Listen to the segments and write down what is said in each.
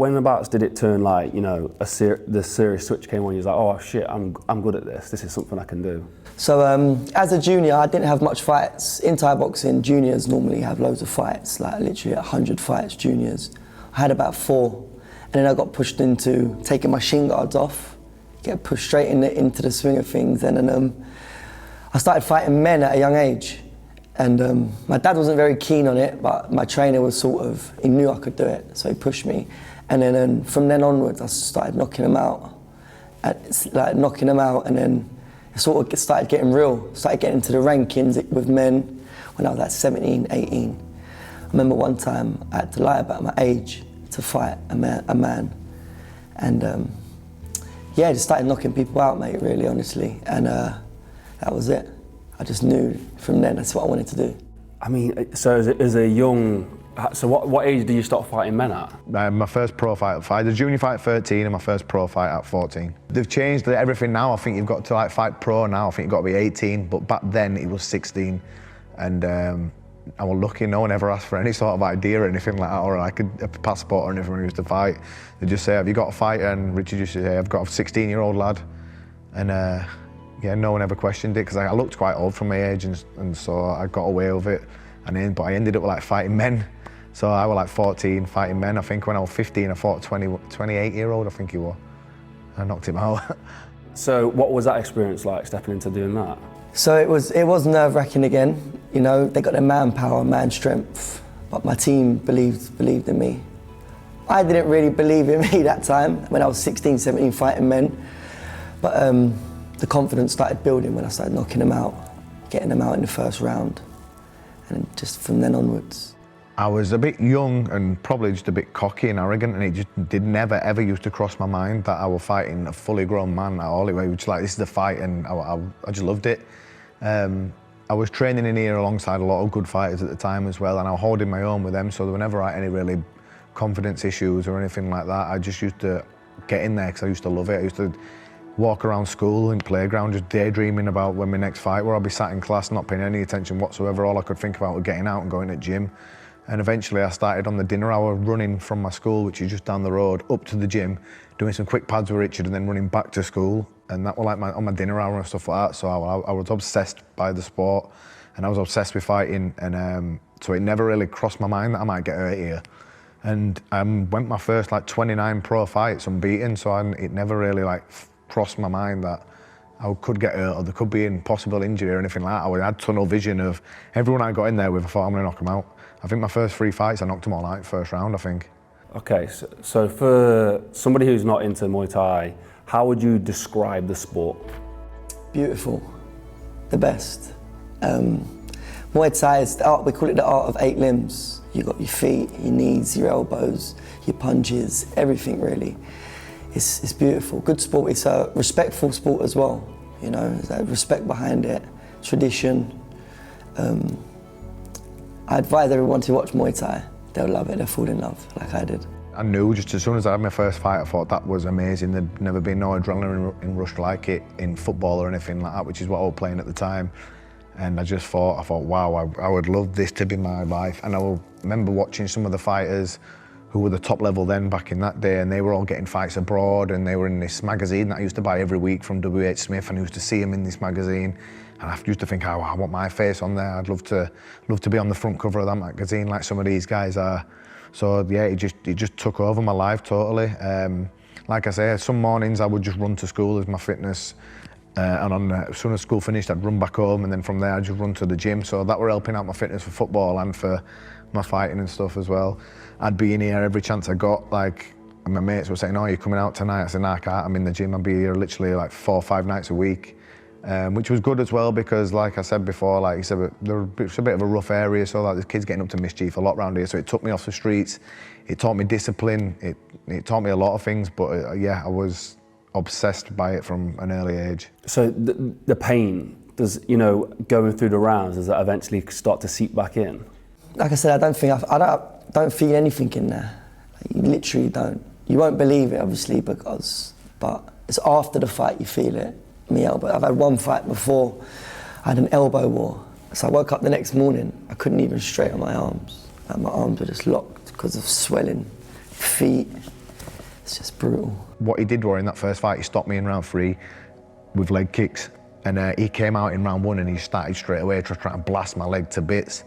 whenabouts did it turn like, you know, the serious switch came on? You was like, oh shit, I'm good at this. This is something I can do. So as a junior, I didn't have much fights. In Thai boxing, juniors normally have loads of fights, like literally 100 fights, juniors. I had about 4, and then I got pushed into taking my shin guards off, get pushed straight into the swing of things, and then I started fighting men at a young age. And my dad wasn't very keen on it, but my trainer was he knew I could do it, so he pushed me. And then from then onwards, I started knocking them out. And then it sort of started getting real, started getting into the rankings with men when I was like 17, 18. I remember one time I had to lie about my age to fight a man. And yeah, just started knocking people out, mate, really, honestly. And that was it. I just knew from then that's what I wanted to do. I mean, so as a young, so what age do you start fighting men at? My first pro fight, I did a junior fight at 13 and my first pro fight at 14. They've changed everything now. I think you've got to like fight pro now. I think you've got to be 18, but back then it was 16. And I was lucky, no one ever asked for any sort of ID or anything like that, or like a passport or anything when we used to fight. They just say, have you got a fight? And Richard used to say, I've got a 16-year-old lad. And yeah, no one ever questioned it because I looked quite old for my age, and so I got away with it. But I ended up like fighting men. So I was like 14 fighting men. I think when I was 15, I fought a 28-year-old, I think he was. I knocked him out. So what was that experience like, stepping into doing that? So it was nerve-wracking again. You know, they got their manpower, man strength, but my team believed in me. I didn't really believe in me that time when I was 16, 17 fighting men. But the confidence started building when I started knocking them out, getting them out in the first round, and just from then onwards. I was a bit young and probably just a bit cocky and arrogant, and it just never ever used to cross my mind that I was fighting a fully grown man at all. It was just like, this is the fight, and I just loved it. I was training in here alongside a lot of good fighters at the time as well, and I was holding my own with them, so there were never any really confidence issues or anything like that. I just used to get in there because I used to love it. I used to walk around school and playground just daydreaming about when my next fight were. I'd be sat in class not paying any attention whatsoever. All I could think about was getting out and going to the gym. And eventually I started on the dinner hour running from my school, which is just down the road, up to the gym, doing some quick pads with Richard and then running back to school. And that was like on my dinner hour and stuff like that. So I was obsessed by the sport, and I was obsessed with fighting. And so it never really crossed my mind that I might get hurt here. And went my first like 29 pro fights unbeaten. So it never really like crossed my mind that I could get hurt or there could be a possible injury or anything like that. I had tunnel vision of everyone I got in there with. I thought, I'm going to knock them out. I think my first 3 fights, I knocked them all out first round, I think. Okay, so for somebody who's not into Muay Thai, how would you describe the sport? Beautiful, the best. Muay Thai is the art, we call it the art of 8 limbs. You got your feet, your knees, your elbows, your punches, everything really. It's beautiful, good sport. It's a respectful sport as well. You know, there's that respect behind it, tradition. I advise everyone to watch Muay Thai. They'll love it, they'll fall in love like I did. I knew just as soon as I had my first fight, I thought that was amazing. There'd never been no adrenaline rush like it in football or anything like that, which is what I was playing at the time. And I thought, wow, I would love this to be my life. And I remember watching some of the fighters who were the top level then back in that day, and they were all getting fights abroad, and they were in this magazine that I used to buy every week from W.H. Smith, and I used to see them in this magazine. And I used to think, oh, I want my face on there. I'd love to be on the front cover of that magazine like some of these guys are. So yeah, it just took over my life totally. Like I say, some mornings I would just run to school as my fitness, and as soon as school finished, I'd run back home, and then from there I'd just run to the gym. So that were helping out my fitness for football and for my fighting and stuff as well. I'd be in here every chance I got, like, and my mates were saying, oh, you're coming out tonight? I said, nah, I can't, I'm in the gym. I'd be here literally like 4 or 5 nights a week. Which was good as well because, like I said before, like you said, it's a bit of a rough area, so like, the kids getting up to mischief a lot around here. So it took me off the streets. It taught me discipline. It taught me a lot of things. But yeah, I was obsessed by it from an early age. So the pain, does, you know, going through the rounds, does that eventually start to seep back in? Like I said, I don't feel anything in there. Like, you literally don't. You won't believe it, obviously, but it's after the fight you feel it. My elbow. I've had one fight before, I had an elbow war. So I woke up the next morning, I couldn't even straighten my arms. Like, my arms were just locked because of swelling, feet. It's just brutal. What he did in that first fight, he stopped me in round 3 with leg kicks. And he came out in round 1 and he started straight away trying to blast my leg to bits.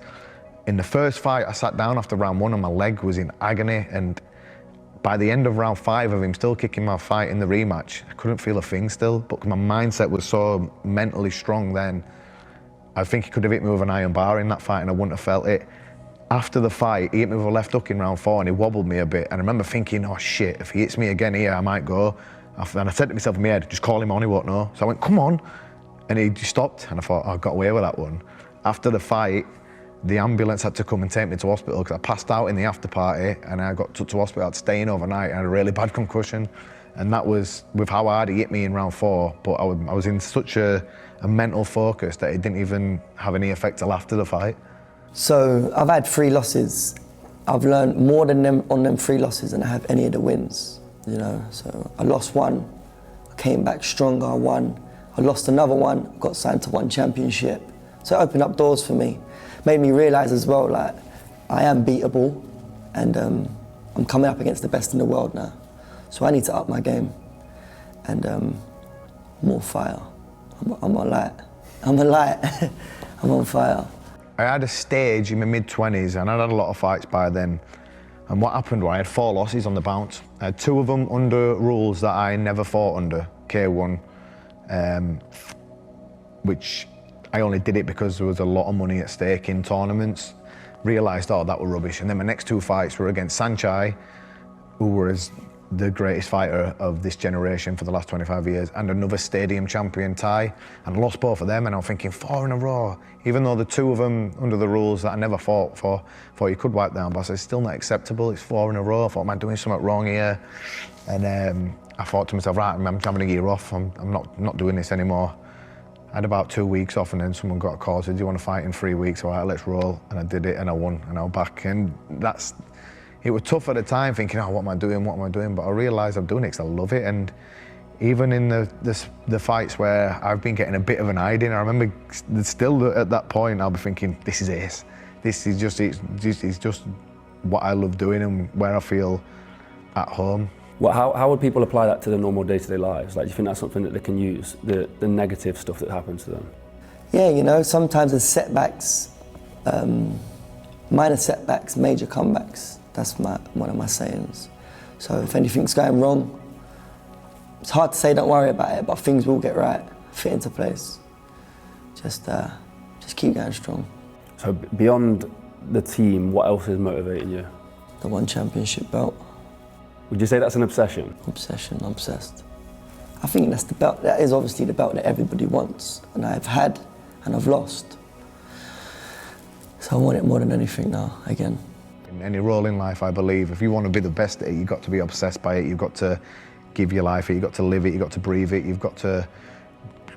In the first fight, I sat down after round 1 and my leg was in agony. And by the end of round 5 of him still kicking my fight in the rematch, I couldn't feel a thing still, but my mindset was so mentally strong then. I think he could have hit me with an iron bar in that fight and I wouldn't have felt it. After the fight, he hit me with a left hook in round 4 and he wobbled me a bit. And I remember thinking, oh shit, if he hits me again here, I might go. And I said to myself in my head, just call him on, he won't know. So I went, come on. And he just stopped and I thought, oh, I got away with that one. After the fight, the ambulance had to come and take me to hospital because I passed out in the after party and I got took to hospital. I had to stay in overnight. I had a really bad concussion. And that was with how hard he hit me in round 4. But I was in such a mental focus that it didn't even have any effect till after the fight. So I've had 3 losses. I've learned more than them on them 3 losses than I have any of the wins, you know. So I lost 1, I came back stronger, I won. I lost another 1, got signed to 1 championship. So it opened up doors for me. Made me realise as well, like, I am beatable and I'm coming up against the best in the world now. So I need to up my game and more fire. I'm a light. I'm a light. I'm on fire. I had a stage in my mid-20s and I'd had a lot of fights by then. And what happened was I had 4 losses on the bounce. I had 2 of them under rules that I never fought under, K1, which I only did it because there was a lot of money at stake in tournaments. Realised, oh, that were rubbish. And then my next 2 fights were against Sanchai, who was the greatest fighter of this generation for the last 25 years, and another stadium champion, Thai, and I lost both of them, and I'm thinking 4 in a row. Even though the 2 of them under the rules that I never fought for, thought you could wipe down, but I said, it's still not acceptable, it's 4 in a row. I thought, am I doing something wrong here? And I thought to myself, right, I'm having a year off, I'm not doing this anymore. I had about 2 weeks off and then someone got a call, said, do you want to fight in 3 weeks? All right, let's roll. And I did it and I won and I was back. And it was tough at the time thinking, oh, what am I doing? But I realised I'm doing it because I love it. And even in the fights where I've been getting a bit of an hiding, I remember still at that point, I'll be thinking, this is ace. This is it's just what I love doing and where I feel at home. Well, how would people apply that to their normal day-to-day lives? Like, do you think that's something that they can use, the negative stuff that happens to them? Yeah, you know, sometimes there's setbacks, minor setbacks, major comebacks. That's one of my sayings. So if anything's going wrong, it's hard to say don't worry about it, but things will get right, fit into place. Just keep going strong. So beyond the team, what else is motivating you? The 1 championship belt. Would you say that's an obsession? Obsession, obsessed. I think that's the belt, that is obviously the belt that everybody wants, and I've had and I've lost. So I want it more than anything now, again. In any role in life, I believe, if you want to be the best at it, you've got to be obsessed by it, you've got to give your life it, you've got to live it, you've got to breathe it, you've got to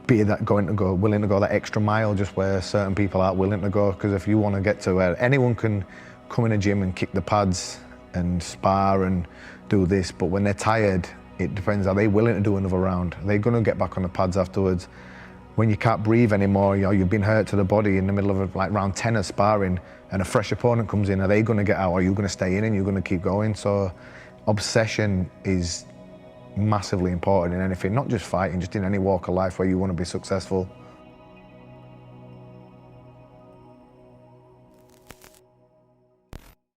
be willing to go that extra mile just where certain people aren't willing to go. Because if you want to get to where anyone can come in a gym and kick the pads and spar and do this, but when they're tired, it depends, are they willing to do another round? Are they going to get back on the pads afterwards? When you can't breathe anymore, you know, you've been hurt to the body in the middle of like round 10 of sparring and a fresh opponent comes in, are they going to get out or are you going to stay in and you're going to keep going? So obsession is massively important in anything, not just fighting, just in any walk of life where you want to be successful.